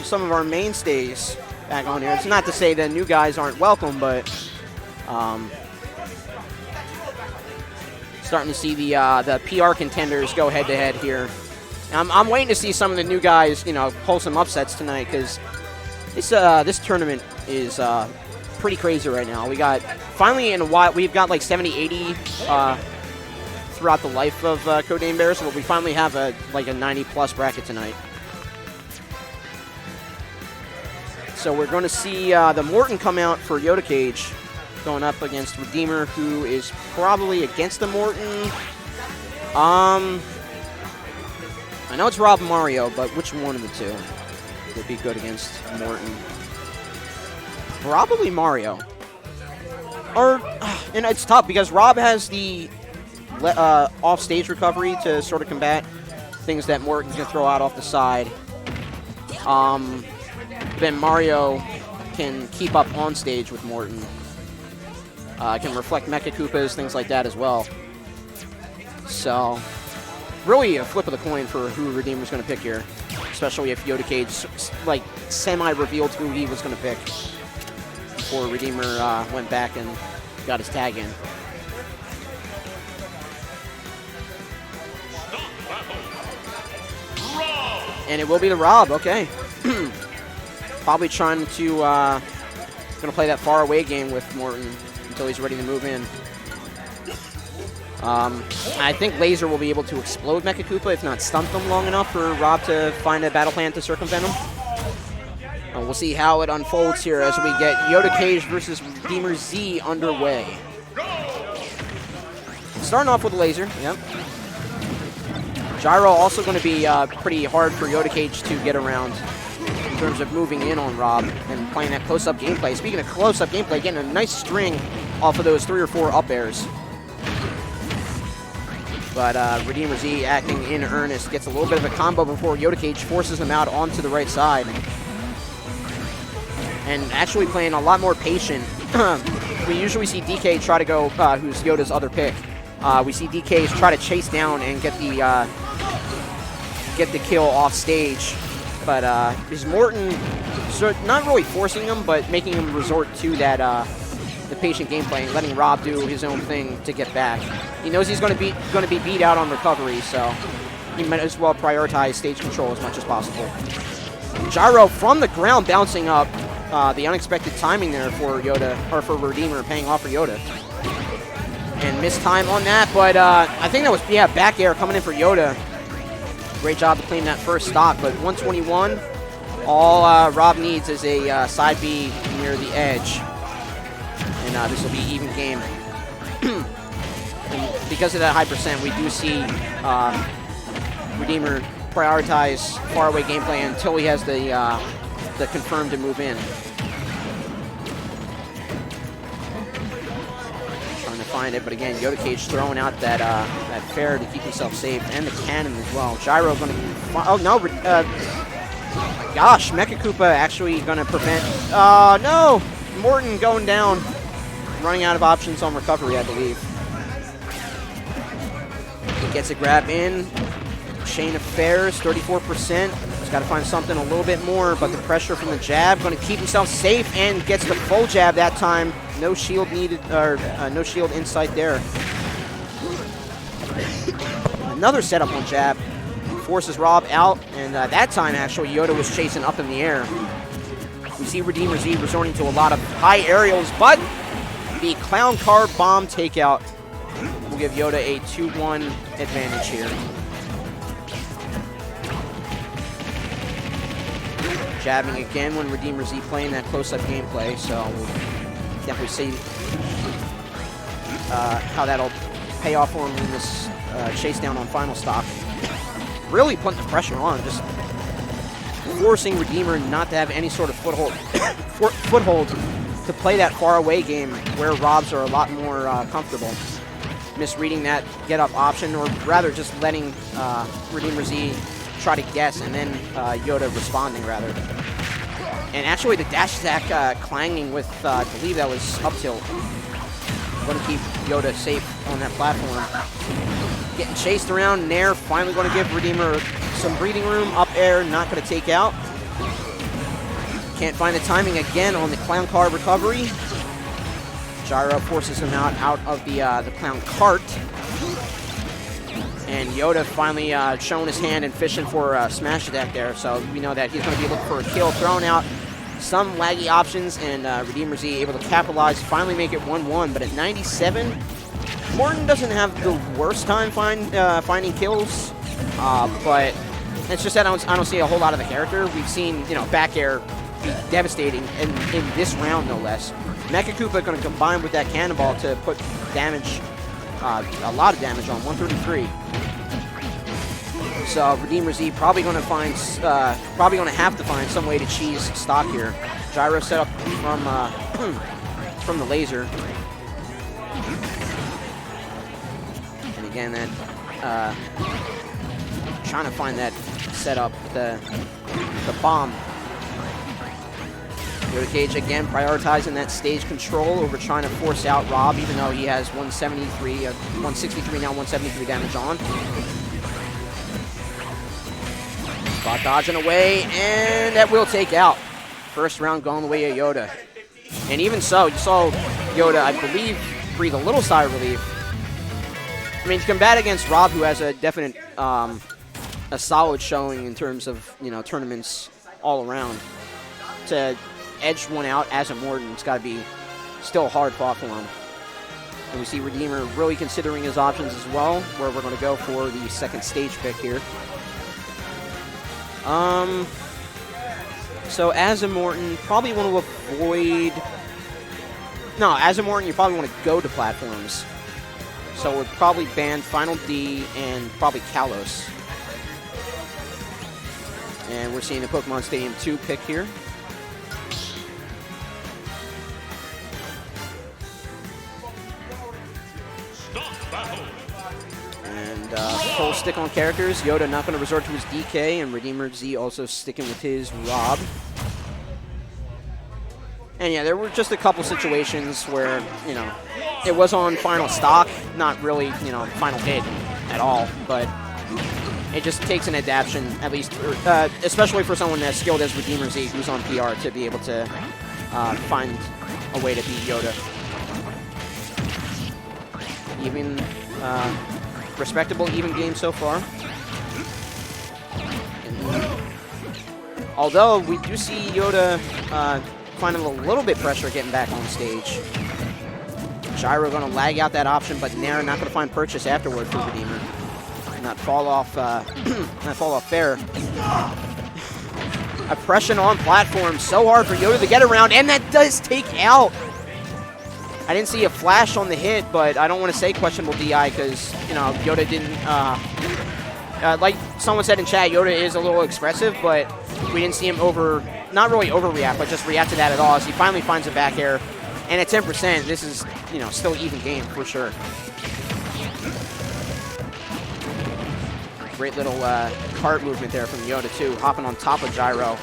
some of our mainstays back on here. It's not to say that new guys aren't welcome, but starting to see the PR contenders go head-to-head here. I'm waiting to see some of the new guys, pull some upsets tonight, because this tournament is pretty crazy right now. We got, finally in a while, we've got like 70, 80 throughout the life of CodeName Bears, but we finally have a 90-plus bracket tonight. So we're going to see the Morton come out for Yoda Cage, going up against Redeemer, who is probably against the Morton. I know it's Rob and Mario, but which one of the two would be good against Morton? Probably Mario. And it's tough because Rob has the off-stage recovery to sort of combat things that Morton's going to throw out off the side. Then Mario can keep up on stage with Morton. Can reflect Mecha Koopas, things like that as well. So, really a flip of the coin for who Redeemer's going to pick here. Especially if Yoda Cage, semi-revealed who he was going to pick before Redeemer went back and got his tag in. And it will be the Rob, okay. Probably trying to gonna play that far away game with Morton until he's ready to move in. I think Laser will be able to explode Mecha Koopa, if not stunt them long enough for Rob to find a battle plan to circumvent him. We'll see how it unfolds here as we get Yoda Cage versus Redeemer Z underway. Starting off with Laser, yep. Gyro also going to be pretty hard for Yoda Cage to get around in terms of moving in on Rob and playing that close-up gameplay. Speaking of close-up gameplay, getting a nice string off of those 3 or 4 up airs. But Redeemer Z acting in earnest, gets a little bit of a combo before Yoda Cage forces him out onto the right side. And actually playing a lot more patient. We usually see DK try to go, who's Yoda's other pick. We see DK try to chase down and get the kill off stage. But is Morton not really forcing him, but making him resort to that the patient gameplay and letting Rob do his own thing to get back. He knows he's going to be beat out on recovery, so he might as well prioritize stage control as much as possible. Gyro from the ground bouncing up. The unexpected timing there for Yoda, or for Redeemer, paying off for Yoda. And missed time on that, but I think that was, back air coming in for Yoda. Great job to claim that first stock, but 121. All Rob needs is a side B near the edge. And this will be even game. And because of that high percent, we do see Redeemer prioritize faraway gameplay until he has the confirm to move in. Trying to find it, but again, Yoda Cage throwing out that fair to keep himself safe, and the cannon as well. Gyro going to... Oh, no. Oh, my gosh. Mecha Koopa actually going to prevent... no! Morton going down. Running out of options on recovery, I believe. He gets a grab in. Chain of Fairs, 34%. He's got to find something a little bit more, but the pressure from the jab, going to keep himself safe and gets the full jab that time. No shield needed, or no shield insight there. Another setup on jab. Forces Rob out, and that time actually Yoda was chasing up in the air. We see Redeemer Z resorting to a lot of high aerials, but the Clown Car Bomb takeout will give Yoda a 2-1 advantage here. Jabbing again when Redeemer Z playing that close-up gameplay, so we'll definitely see how that'll pay off for him in this chase down on final stock. Really putting the pressure on, just forcing Redeemer not to have any sort of foothold to play that far away game where Robs are a lot more comfortable. Misreading that get-up option, or rather just letting Redeemer Z try to guess, and then Yoda responding, rather. And actually, the dash attack clanging with, I believe that was up tilt. Going to keep Yoda safe on that platform. Getting chased around, Nair finally going to give Redeemer some breathing room. Up air, not going to take out. Can't find the timing again on the clown car recovery. Gyro forces him out of the clown cart. And Yoda finally showing his hand and fishing for a smash attack there. So we know that he's going to be looking for a kill. Throwing out some laggy options, and Redeemer Z able to capitalize, finally make it 1-1. But at 97, Morton doesn't have the worst time finding kills. But it's just that I don't see a whole lot of the character. We've seen, back air be devastating in this round, no less. Mecha Koopa going to combine with that cannonball to put damage, a lot of damage on 133. So Redeemer Z probably going to have to find some way to cheese stock here. Gyro set up from the laser, and again that trying to find that setup, the bomb. Yoda Cage again prioritizing that stage control over trying to force out Rob, even though he has 163 now 173 damage on. Spot dodging away, and that will take out. First round going the way of Yoda. And even so, you saw Yoda, I believe, breathe a little sigh of relief. I mean, to combat against Rob, who has a definite, a solid showing in terms of, tournaments all around, to edge one out as a Morton, it's got to be still hard fought for him. And we see Redeemer really considering his options as well, where we're going to go for the second stage pick here. So as a Morton, probably want to avoid... No, as a Morton, you probably want to go to platforms. So we'd probably ban Final D and probably Kalos. And we're seeing the Pokemon Stadium 2 pick here. And full stick on characters. Yoda not going to resort to his DK, and Redeemer Z also sticking with his Rob. And yeah, there were just a couple situations where, it was on final stock, not really, final hit at all, but it just takes an adaptation, at least, especially for someone as skilled as Redeemer Z, who's on PR, to be able to find a way to beat Yoda. Even, respectable even game so far. And, although we do see Yoda finding a little bit pressure getting back on stage. Gyro going to lag out that option, but Nair not going to find purchase afterward for Redeemer. Not fall off fair. Oppression on platform, so hard for Yoda to get around, and that does take out. I didn't see a flash on the hit, but I don't want to say questionable DI because, Yoda didn't, like someone said in chat, Yoda is a little expressive, but we didn't see him not really overreact, but just react to that at all as he finally finds a back air. And at 10%, this is, still even game for sure. Great little cart movement there from Yoda too, hopping on top of Gyro.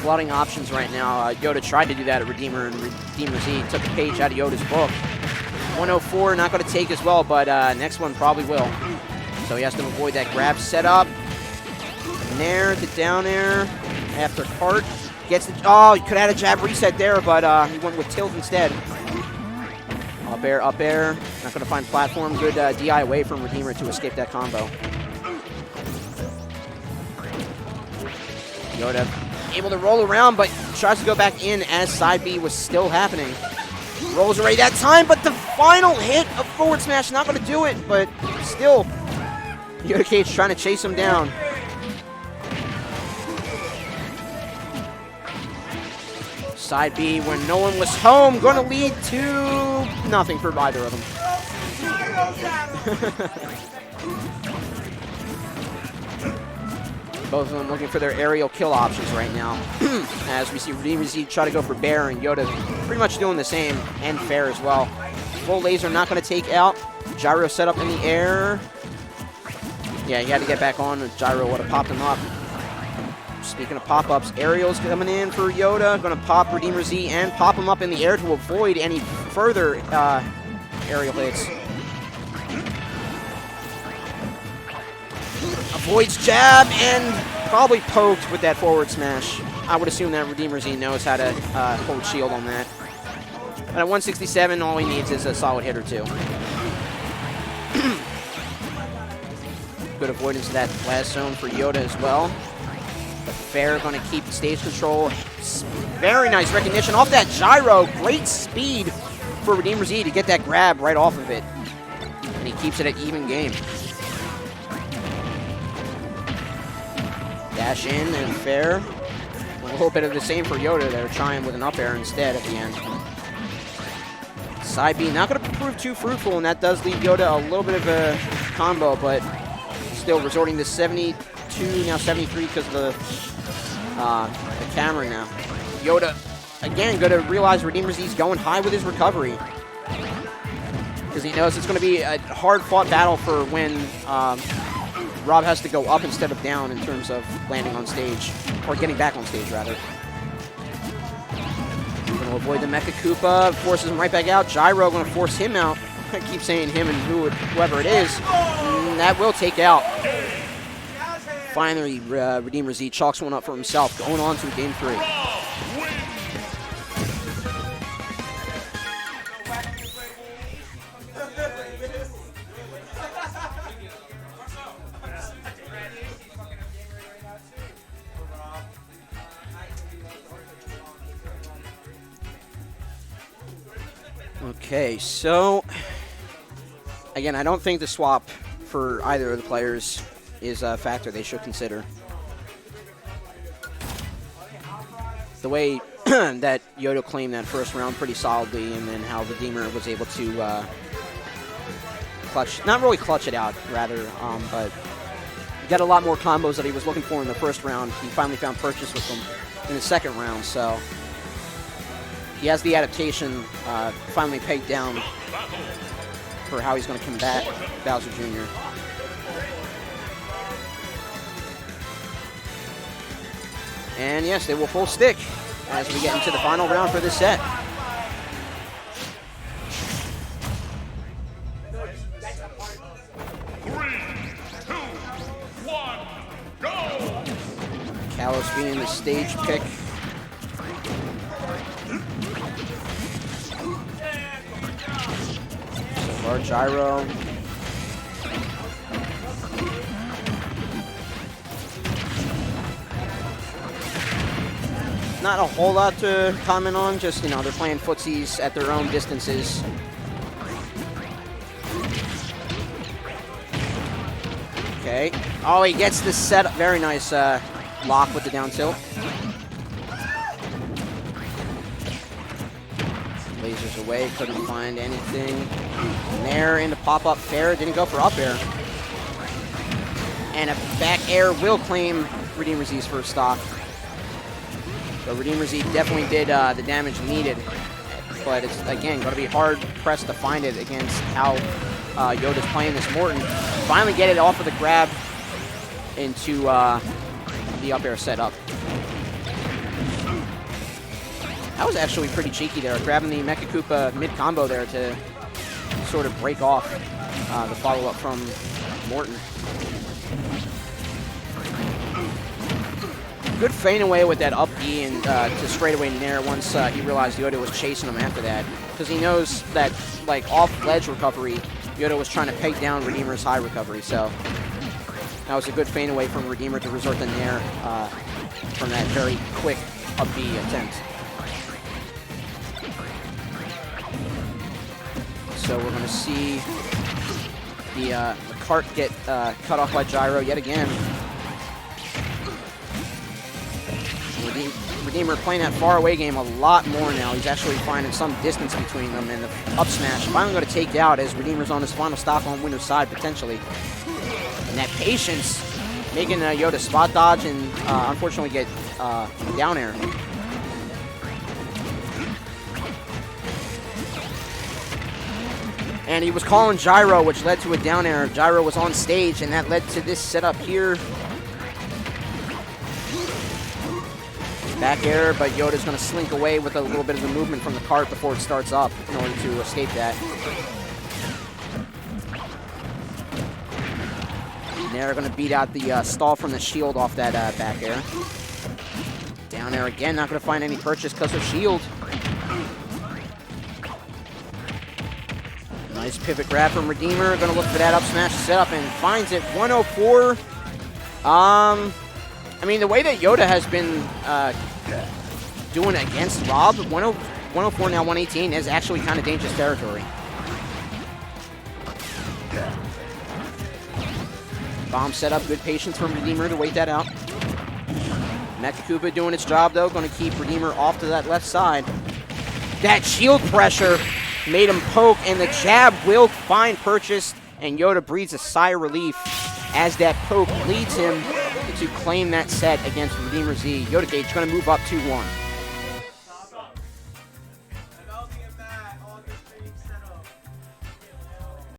Flooding options right now. Yoda tried to do that at Redeemer, and Redeemer Z took a page out of Yoda's book. 104, not going to take as well, but next one probably will. So he has to avoid that grab setup. Nair to down air after cart. Gets the... Oh, he could have had a jab reset there, but he went with tilt instead. Up air, up air. Not going to find platform. Good DI away from Redeemer to escape that combo. Yoda able to roll around, but tries to go back in as side B was still happening. Rolls away that time, but the final hit of forward smash not going to do it, but still, Yoda Cage trying to chase him down. Side B, when no one was home, going to lead to nothing for either of them. Both of them looking for their aerial kill options right now. As we see Redeemer Z try to go for Bear, and Yoda pretty much doing the same, and Fair as well. Full laser not going to take out. Gyro set up in the air. Yeah, he had to get back on. Gyro would have popped him up. Speaking of pop-ups, aerials coming in for Yoda. Going to pop Redeemer Z and pop him up in the air to avoid any further aerial hits. avoids jab and probably poked with that forward smash. I would assume that Redeemer Z knows how to hold shield on that. And at 167, all he needs is a solid hit or two. Good avoidance of that blast zone for Yoda as well. But Fair going to keep the stage control. Very nice recognition off that gyro. Great speed for Redeemer Z to get that grab right off of it. And he keeps it at even game. Dash in and Fair. A little bit of the same for Yoda. They're trying with an up air instead at the end. Side B not going to prove too fruitful, and that does leave Yoda a little bit of a combo, but still resorting to 72, now 73 because of the camera now. Yoda, again, going to realize Redeemer Z's going high with his recovery. Because he knows it's going to be a hard-fought battle for when Rob has to go up instead of down in terms of landing on stage, or getting back on stage, rather. Going to avoid the Mecha Koopa, forces him right back out. Gyro going to force him out. I keep saying him and whoever it is. And that will take out. Finally, Redeemer Z chalks one up for himself, going on to Game 3. Okay, so again, I don't think the swap for either of the players is a factor they should consider. The way that Yoda claimed that first round pretty solidly, and then how Redeemer was able to clutch, not really clutch it out, rather, but get a lot more combos that he was looking for in the first round. He finally found purchase with them in the second round, so he has the adaptation finally pegged down for how he's going to combat Bowser Jr. And yes, they will full stick as we get into the final round for this set. Kalos being the stage pick. Or gyro. Not a whole lot to comment on, just, you know, they're playing footsies at their own distances. Okay. Oh, he gets the setup. Very nice lock with the down tilt. Lasers away, couldn't find anything. Nair into pop-up fair, didn't go for up air. And a back air will claim Redeemer Z's first stock. So Redeemer Z definitely did the damage needed, but it's, again, going to be hard-pressed to find it against how Yoda's playing this Morton. Finally get it off of the grab into the up air setup. That was actually pretty cheeky there, grabbing the Mecha Koopa mid-combo there to sort of break off the follow-up from Morton. Good feint away with that up B and to straightaway Nair once he realized Yoda was chasing him after that. Because he knows that, like, off-ledge recovery, Yoda was trying to peg down Redeemer's high recovery, so that was a good feint away from Redeemer to resort to Nair from that very quick up B attempt. So we're going to see the cart get cut off by gyro yet again. Redeemer playing that far away game a lot more now. He's actually finding some distance between them, and the up smash finally going to take out as Redeemer's on his final stop on winner's side potentially. And that patience making Yoda spot dodge and unfortunately get down air. And he was calling gyro, which led to a down air. Gyro was on stage, and that led to this setup here. Back air, but Yoda's going to slink away with a little bit of the movement from the cart before it starts up in order to escape that. air, going to beat out the stall from the shield off that back air. Down air again, not going to find any purchase because of shield. Nice pivot grab from Redeemer. Going to look for that up smash setup and finds it. 104. I mean, the way that Yoda has been doing against Rob, 104 now 118 is actually kind of dangerous territory. Bomb setup, good patience from Redeemer to wait that out. Mecha Koopa doing its job, though. Going to keep Redeemer off to that left side. That shield pressure made him poke, and the jab will find purchase, and Yoda breathes a sigh of relief as that poke leads him to claim that set against Redeemer Z. Yoda Cage going to move up 2-1.